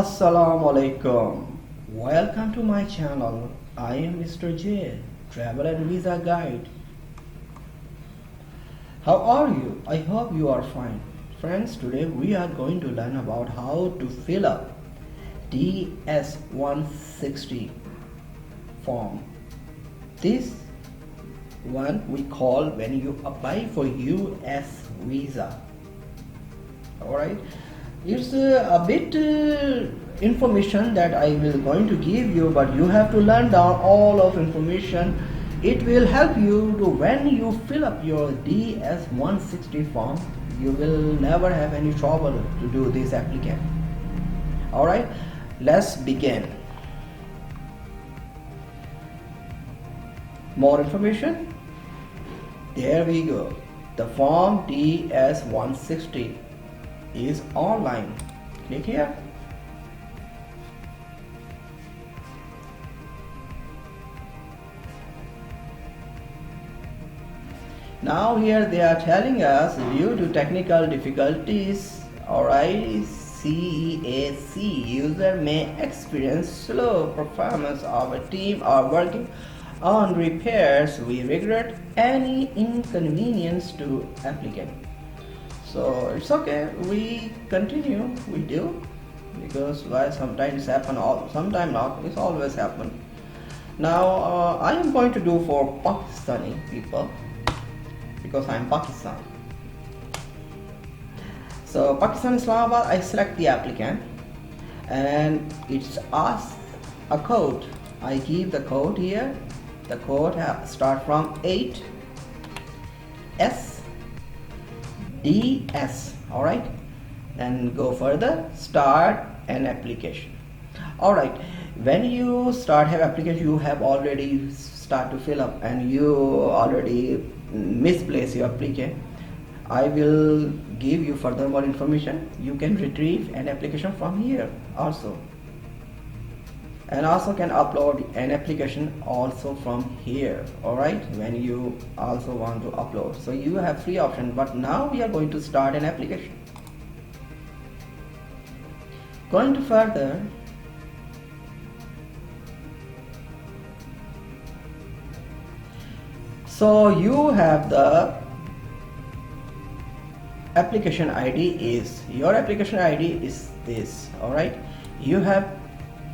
Assalamu alaikum. Welcome to my channel. I am Mr.J, travel and visa guide. How are you? I hope you are fine. Friends, today we are going to learn about how to fill up DS-160 form. This one we call when you apply for US visa. Alright, it's a bit information that I will going to give you, but you have to learn down all of information. It will help you to when you fill up your DS-160 form, you will never have any trouble to do this applicant. Alright, let's begin. More information. There we go. The form DS-160 is online. Click here. Now here they are telling us due to technical difficulties, alright, CAC user may experience slow performance. Our team are working on repairs. We regret any inconvenience to applicant. So it's okay, we continue, we do, because why sometimes happen, sometimes not, it's always happen. Now I am going to do for Pakistani people because I am Pakistan. So Pakistan, Islamabad, I select the applicant and it's asked a code. I give the code here. The code start from 8SDS. Alright, and go further, start an application. Alright, when you start have application, you have already start to fill up and you already misplace your applicant. I will give you further more information. You can retrieve an application from here also, and also can upload an application also from here. Alright, when you also want to upload, so you have free option. But now we are going to start an application. Going to further, so you have the application ID is, your application ID is this. Alright, you have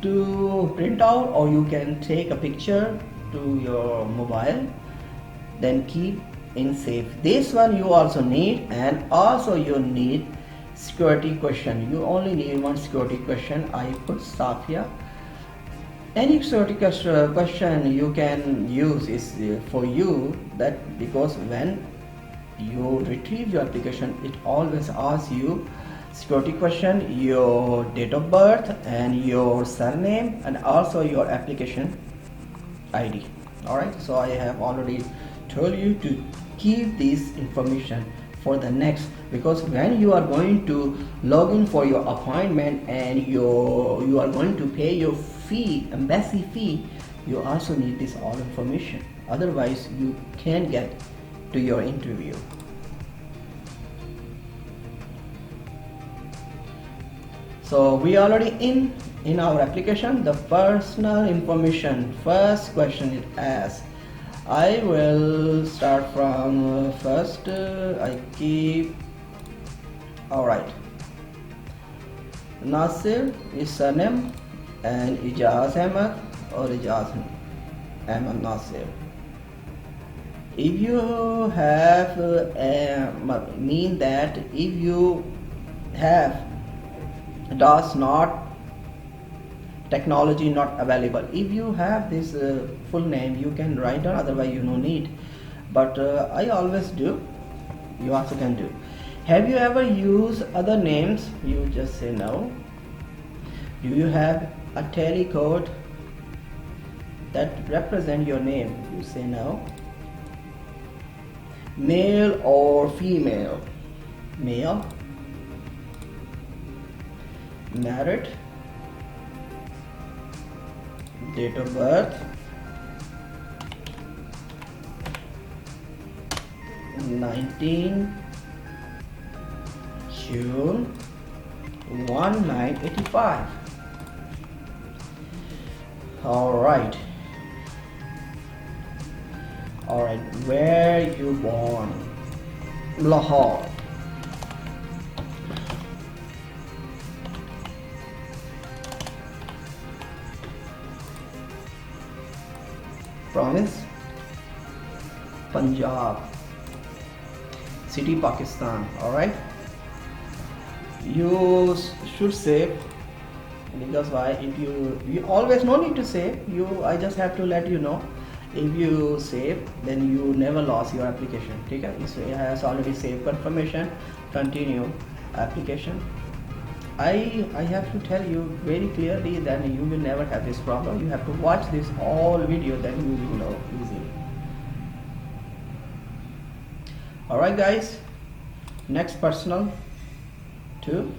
to print out or you can take a picture to your mobile, then keep in safe. This one you also need, and also you need security question. You only need one security question. I put staff here. Any security question you can use is for you, that because when you retrieve your application, it always asks you security question, your date of birth and your surname, and also your application ID. Alright, so I have already told you to keep this information for the next, because when you are going to log in for your appointment and you are going to pay your fee, embassy fee, you also need this all information, otherwise you can't get to your interview. So we already in our application. The personal information, first question it asks. I will start from first. I keep, alright, Nasir is surname and Ijaz Ahmed or Ijaz Ahmed Nasir. If you have mean that if you have does not technology not available, if you have this full name you can write down, otherwise you no need, but I always do, you also can do. Have you ever used other names? You just say no. Do you have a tally code that represent your name? You say no. Male or female? Male. Married. Date of birth 19 June 1985. Alright. Alright, where you born? Lahore. Province? Punjab. City, Pakistan. Alright. You should save, because why? If you always, no need to save. I just have to let you know. If you save, then you never lost your application. Okay? So it has already saved. Confirmation. Continue application. I have to tell you very clearly that you will never have this problem. You have to watch this whole video, then you will know easily. Alright guys, next personal 2.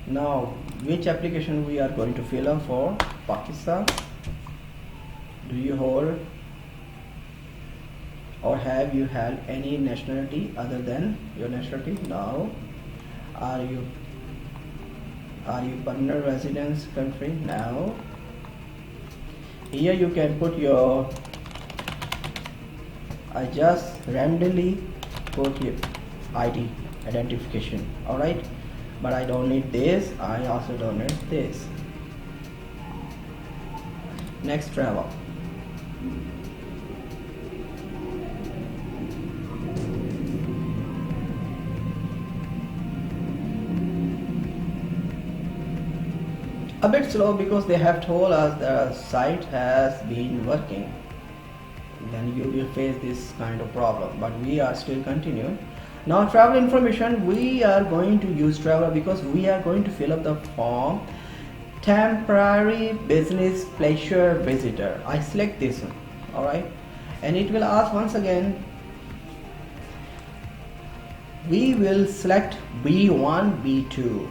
Now which application we are going to fill up for? Pakistan. Do you hold or have you had any nationality other than your nationality? No. Are you permanent residence country? No. Here you can put your, I just randomly put your ID identification. Alright, but I don't need this, I also don't need this. Next, travel. A bit slow because they have told us the site has been working. Then you will face this kind of problem, but we are still continuing. Now travel information, we are going to use travel because we are going to fill up the form temporary business pleasure visitor. I select this one. Alright, and it will ask once again. We will select B1, B2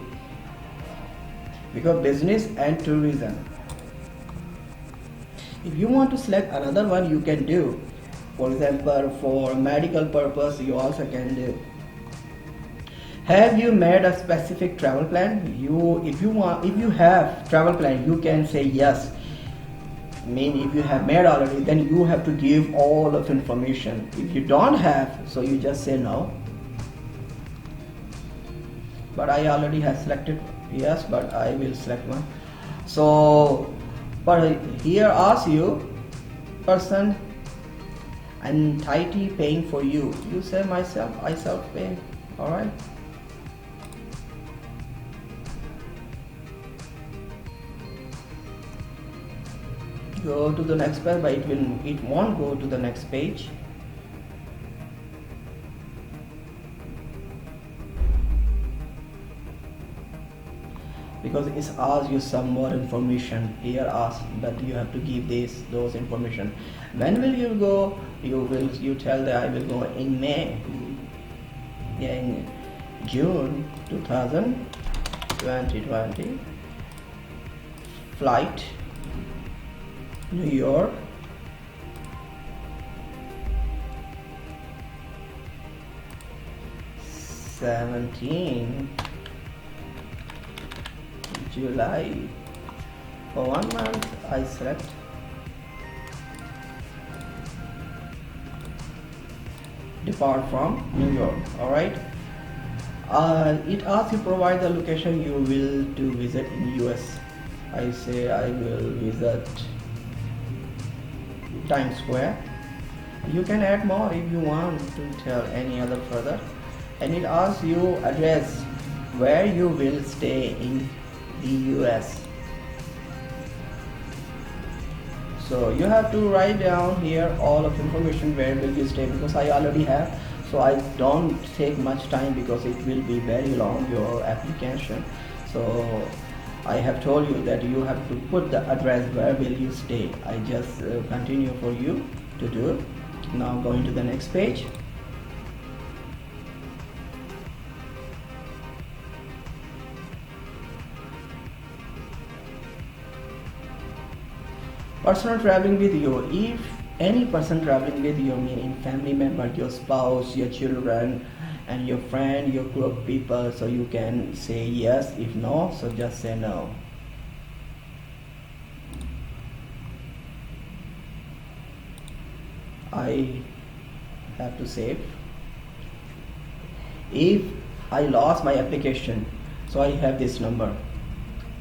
because business and tourism. If you want to select another one, you can do. For example, for medical purpose, you also can do. Have you made a specific travel plan? If you have travel plan, you can say yes. If you have made already, then you have to give all of information. If you don't have, so you just say no. But I already have selected yes, but I will select one. So, but here asks you person entity paying for you. You say myself, I self-pay. Alright. Go to the next page, but it won't go to the next page. Because it asks you some more information. Here asks that you have to give those information. When will you go? You tell that I will go in May. Yeah, in June 2020. Flight New York. July. For 1 month I select depart from New York. Alright. It asks you provide the location you will to visit in US. I say I will visit Times Square. You can add more if you want to tell any other further. And it asks you address where you will stay in the US. So you have to write down here all of information where will you stay, because I already have, so I don't take much time because it will be very long your application. So I have told you that you have to put the address where will you stay. I just continue for you to do. Now going to the next page. Personal traveling with you. If any person traveling with you, meaning family member, your spouse, your children, and your friend, your group people, so you can say yes. If no, so just say no. I have to save. If I lost my application, so I have this number,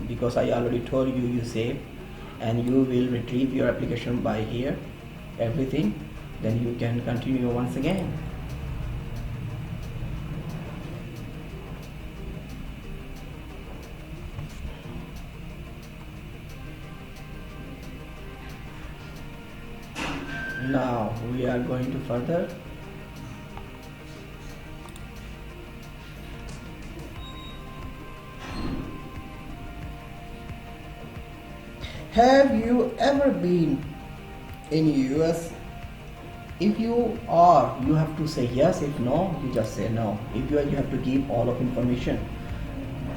because I already told you you save, and you will retrieve your application by here, everything, then you can continue once again. Now we are going to further. Have you ever been in US? If you are, you have to say yes. If no, you just say no. If you are, you have to give all of information,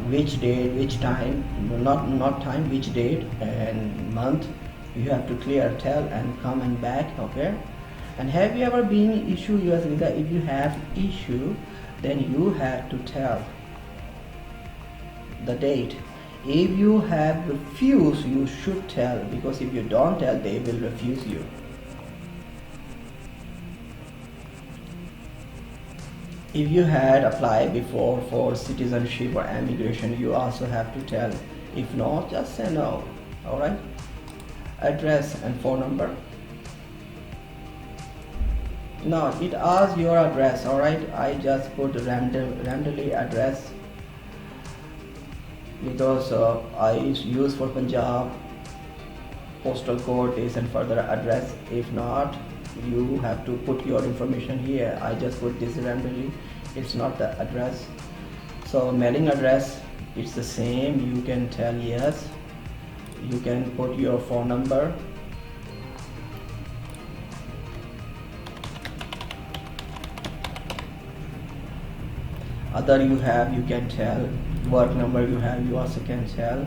which date, which time, not time, which date and month. You have to clear, tell, and come and back. Okay. And have you ever been issue US visa? If you have issue, then you have to tell the date. If you have refused, you should tell, because if you don't tell, they will refuse you. If you had applied before for citizenship or immigration, you also have to tell. If not, just say no. Alright. Address and phone number. Now it asks your address. Alright. I just put randomly address, because I use for Punjab postal code is and further address. If not, you have to put your information here. I just put this randomly, it's not the address. So mailing address, it's the same. You can tell yes. You can put your phone number. Other you have, you can tell. Work number you have, you also can tell.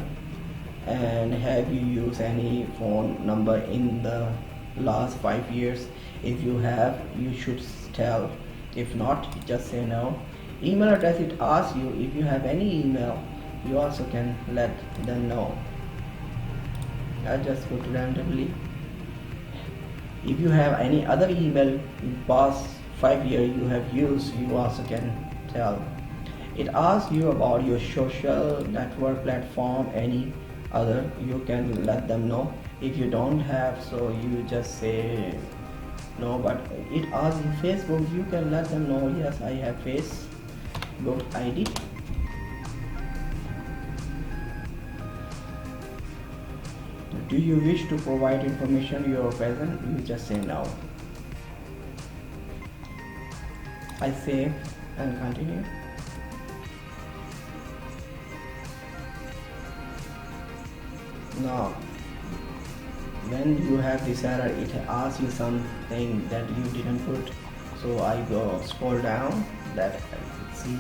And have you used any phone number in the last 5 years? If you have, you should tell. If not, just say no. Email address, it asks you if you have any email, you also can let them know. I just put randomly. If you have any other email in past 5 years you have used, you also can tell. It asks you about your social network platform, any other, you can let them know. If you don't have, so you just say no. But it asks you Facebook, you can let them know, yes, I have Facebook ID. Do you wish to provide information you are present? You just say no. I save and continue. Now when you have this error, it asks you something that you didn't put. So I go scroll down, that see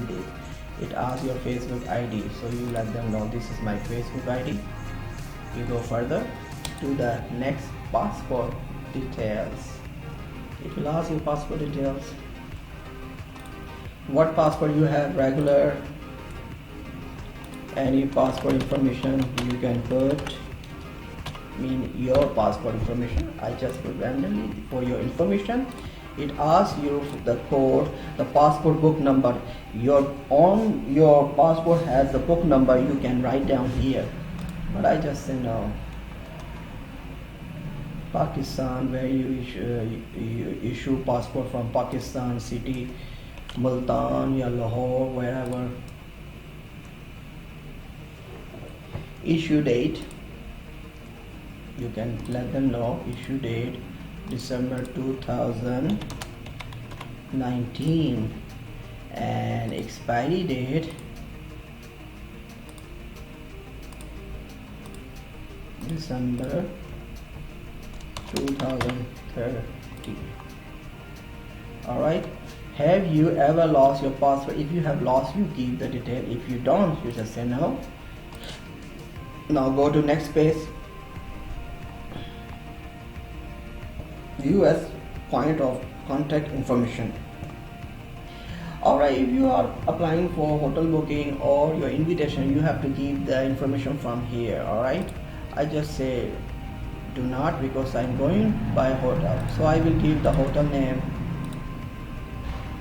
it asks your Facebook ID, so you let them know this is my Facebook ID. You go further to the next, passport details. It will ask you passport details. What passport you have, regular, any passport information you can put, mean your passport information. I just put randomly for your information. It asks you the code, the passport book number. Your passport has the book number, you can write down here, but I just say no. Pakistan, where you issue passport from Pakistan, city Multan or Lahore, wherever. Issue date, you can let them know. Issue date December 2019, and expiry date December 2030. Alright. Have you ever lost your passport? If you have lost, you give the detail. If you don't, you just say no. Now go to next page. US point of contact information. Alright, if you are applying for hotel booking or your invitation, you have to give the information from here. Alright, I just say do not, because I'm going by hotel. So I will give the hotel name,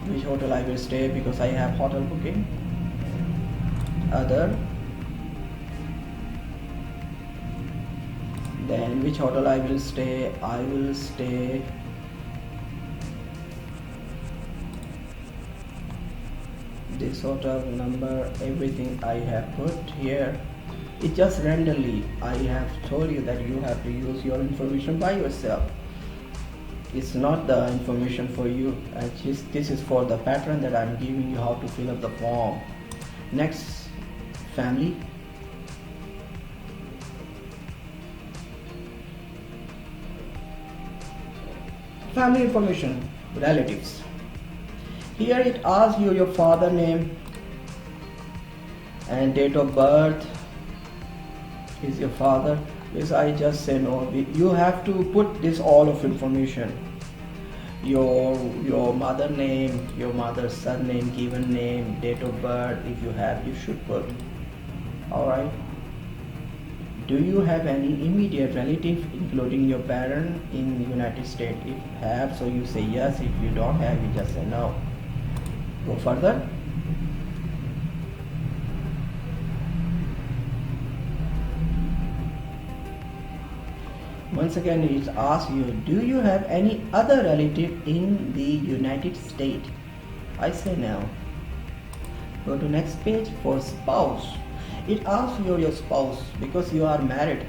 which hotel I will stay, because I have hotel booking. Other, then which hotel I will stay. I will stay this hotel number, everything I have put here. It just randomly, I have told you that you have to use your information by yourself. It's not the information for you. This is for the pattern that I'm giving you how to fill up the form. Next, family. Family information, relatives. Here it asks you your father name and date of birth. Is your father? Yes, I just say no. You have to put this all of information. Your mother name, your mother's surname, given name, date of birth. If you have, you should put. Alright. Do you have any immediate relative, including your parent, in the United States? If you have, so you say yes. If you don't have, you just say no. Go further. Once again, it asks you, do you have any other relative in the United States? I say no. Go to next page for spouse. It asks you your spouse because you are married.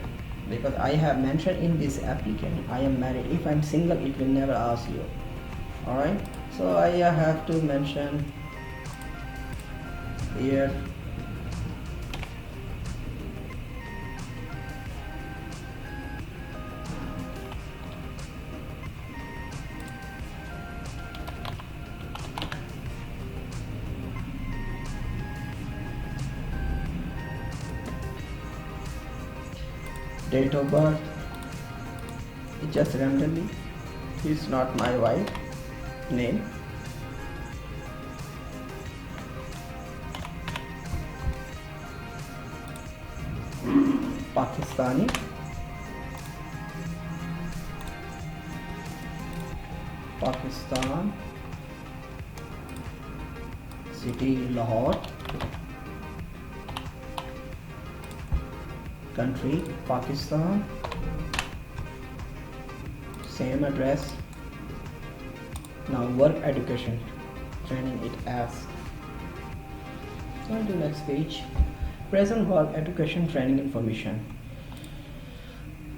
Because I have mentioned in this applicant, I am married. If I'm single, it will never ask you. Alright, so I have to mention here. Date of birth, it just randomly. It's not my wife name. Pakistani. Pakistan. City Lahore. Country Pakistan. Same address. Now work education training it asks. On to next page. Present work education training information.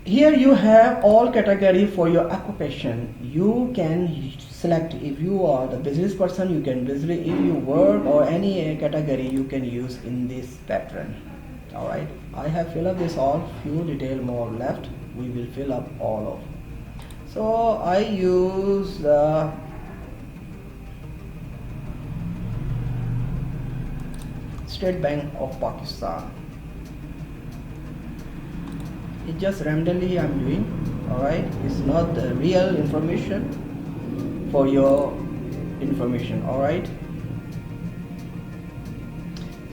Here you have all category for your occupation. You can select if you are the business person, you can business, if you work or any category you can use in this pattern. Alright, I have filled up this all, few detail more left, we will fill up all of. So I use the State Bank of Pakistan. It just randomly I'm doing. Alright, it's not the real information for your information. Alright,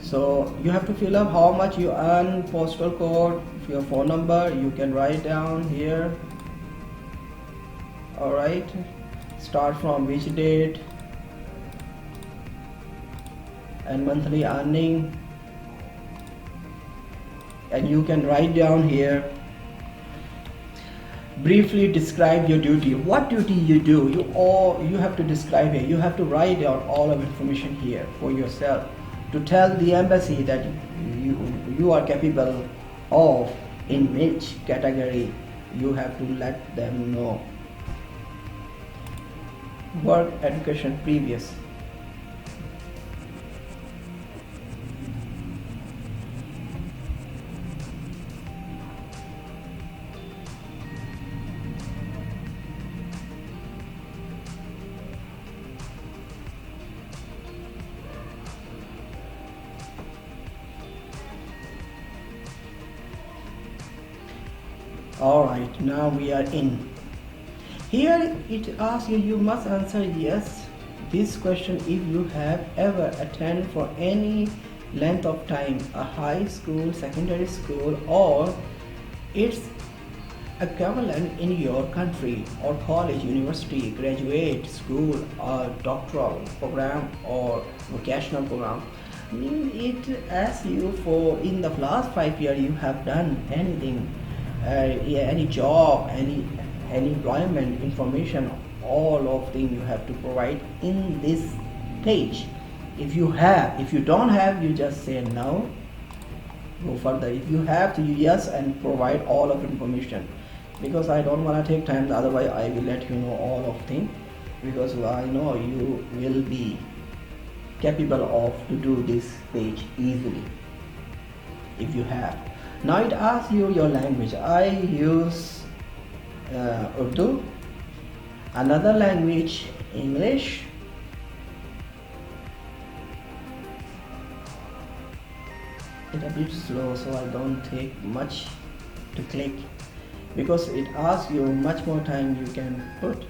so you have to fill up how much you earn, postal code, your phone number you can write down here. Alright, start from which date and monthly earning, and you can write down here. Briefly describe your duty. What duty you do? You have to describe here. You have to write down all of information here for yourself to tell the embassy that you are capable of in which category. You have to let them know. Work education previous. Alright, now we are in. Here it asks you, you must answer yes this question if you have ever attended for any length of time a high school, secondary school or its equivalent in your country or college, university, graduate school or doctoral program or vocational program. It asks you for in the last 5 years you have done anything, yeah, any job, any employment information, all of them you have to provide in this page. If you don't have, you just say no, go further. If you have to, you yes and provide all of information, because I don't want to take time, otherwise I will let you know all of things, because I know you will be capable of to do this page easily if you have. Now it asks you your language. I use Urdu, another language English, it's a bit slow so I don't take much to click, because it asks you much more time you can put.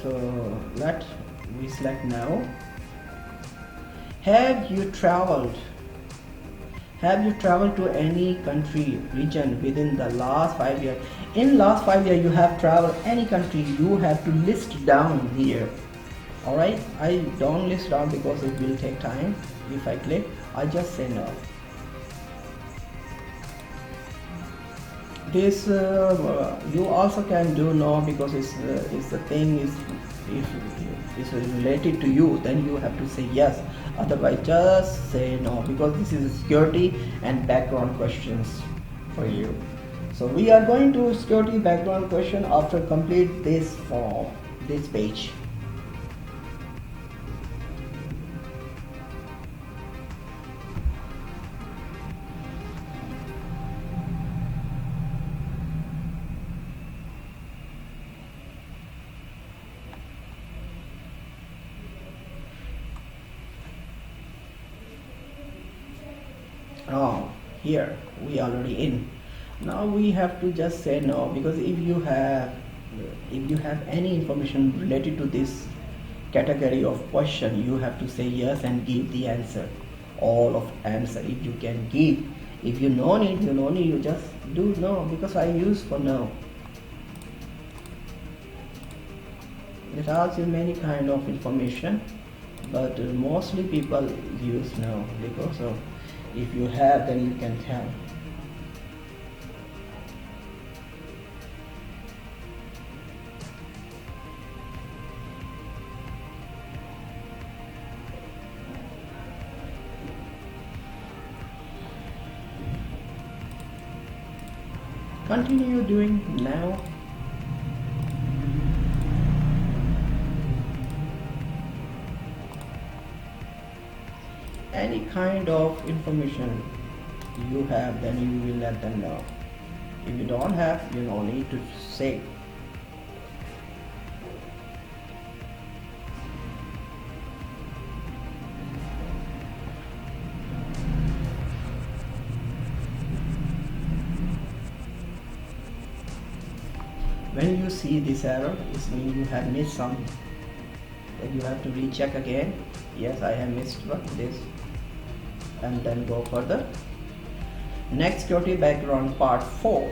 So let we select now. Have you traveled to any country, region within the last 5 years? In last 5 years you have traveled any country, you have to list down here. Alright, I don't list down because it will take time. If I click, I just say no. This you also can do no, because it's the thing is, if it's related to you, then you have to say yes, otherwise just say no, because this is security and background questions for you. So we are going to security background question after complete this form, this page. Here we already in. Now we have to just say no, because if you have any information related to this category of question, you have to say yes and give the answer, all of answer if you can give. If you no need, you just do no, because I use for no. It asks you many kind of information, but mostly people use no, because of if you have, then you can tell. Continue doing now. Any kind of information you have, then you will let them know. If you don't have, you don't need to say. When you see this error, it means you have missed something. Then you have to recheck again. Yes, I have missed this, and then go further. Next, security background part 4.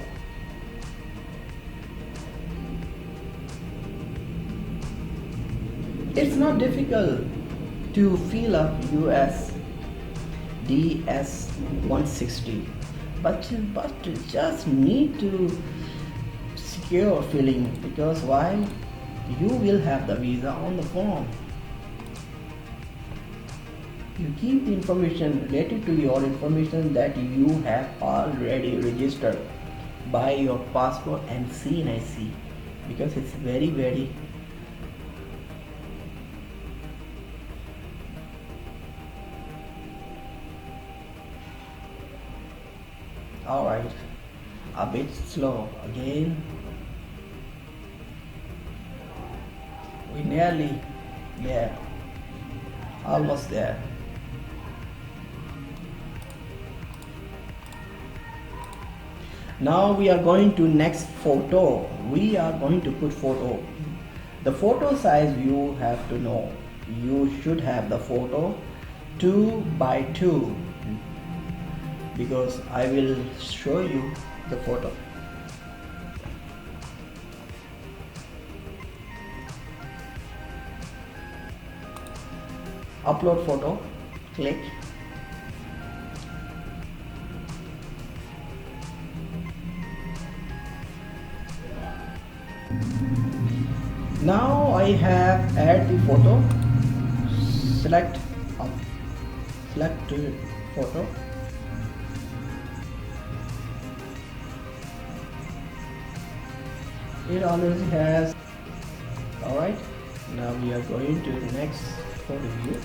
It's not difficult to fill up US DS 160, but just need to secure filling, because why? You will have the visa on the form. You keep the information related to your information that you have already registered by your passport and CNIC, because it's very alright, a bit slow again. We nearly there, almost there. Now we are going to next photo. We are going to put photo. The photo size you have to know. You should have the photo 2 by 2, because I will show you the photo. upload photo, click. Now I have add the photo, select photo. It already has. Alright, now we are going to the next photo view.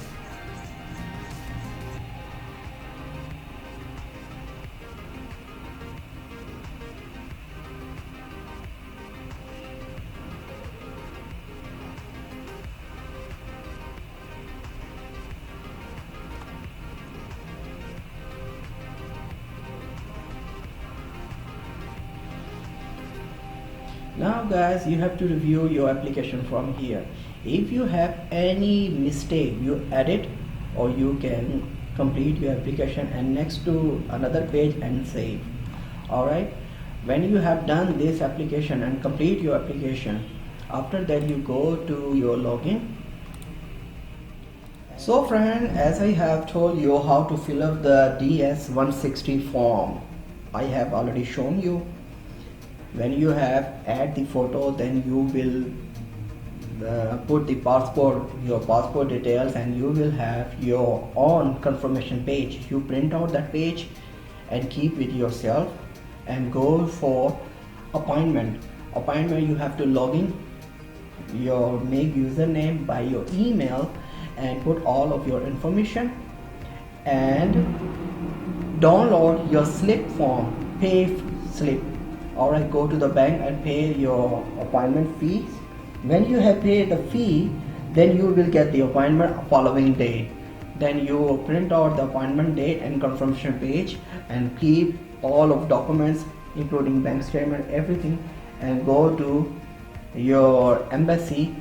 Now guys, you have to review your application from here. If you have any mistake, you edit, or you can complete your application and next to another page and save. Alright, when you have done this application and complete your application, after that you go to your login. So friend, as I have told you how to fill up the DS-160 form, I have already shown you. When you have add the photo, then you will put the your passport details, and you will have your own confirmation page. You print out that page and keep with yourself and go for appointment. You have to log in, make username by your email and put all of your information and download your slip form, pay slip. Alright, go to the bank and pay your appointment fees. When you have paid the fee, then you will get the appointment following day. Then you print out the appointment date and confirmation page and keep all of documents including bank statement, everything, and go to your embassy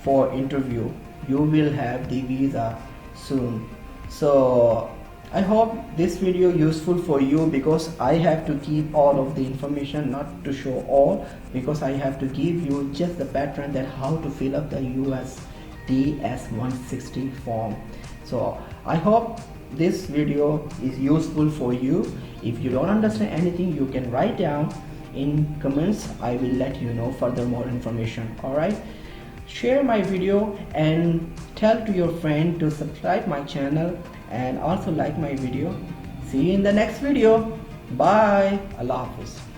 for interview. You will have the visa soon. So I hope this video useful for you, because I have to keep all of the information, not to show all, because I have to give you just the pattern that how to fill up the US DS-160 form. So I hope this video is useful for you. If you don't understand anything, you can write down in comments. I will let you know further more information. Alright, share my video and tell to your friend to subscribe my channel and also like my video. See you in the next video. Bye. Allah Hafiz.